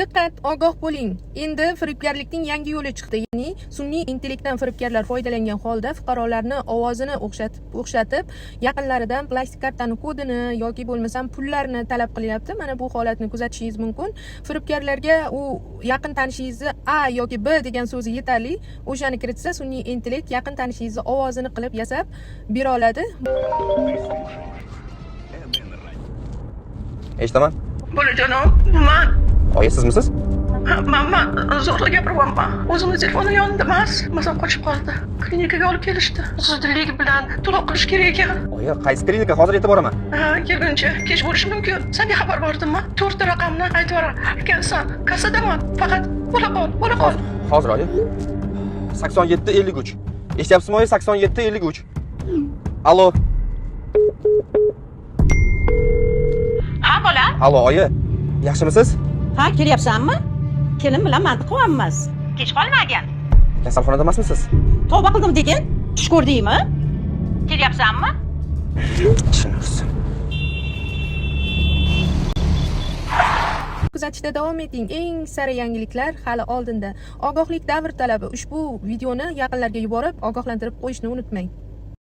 Diqqat, ogoh bo'ling. Endi firibgarlikning yangi yo'li chiqdi. Ya'ni sun'iy intellektdan firibgarlar foydalangan holda fuqarolarni ovozini o'xshatib, yaqinlaridan plastik kartani kodini yoki bo'lmasam pullarni talab qilyapti. Mana bu holatni kuzatishingiz mumkin. Firibgarlarga u yaqin tanishingizni A yoki B degan so'zi yetarli. O'shani kiritsa, sun'iy intellekt yaqin tanishingizni ovozini qilib yasab bera oladi. Eshitaman. Bolajonim, man Oyi, sizmisiz? zo'rg'a gapiryapman. O'zimni telefonim yonimda emas. Masam qochib qoldi. Klinikaga olib kelishdi. Zudlik bilan to'lov qilish kerak ekan. Oyi, qaysi klinika? Hozir yetib boraman. Kelguncha kech bo'lishi mumkin. Senga xabar bordimmi? 4 raqamni aytib ekansan. Kassadaman. Faqat bo'la qol. Hozir oyi. 8753. Eshityapsizmi oyi? 8753. Allo. Ha bola? Allo oyi. Yaxshimisiz? Ha, kelyapsanmi? Kelim bilan mantiq qilyapmiz. Kech qolmagin. Kasalxonada emasmisiz? Tavba qildim degin, tush ko'rdingmi? Kelyapsanmi? Tushunarsiz. Kuzatishda davom eting. Eng sara yangiliklar hali oldinda. Ogohlik davr talabi. Ushbu videoni yaqinlarga yuborib, ogohlantirib qo'yishni unutmang.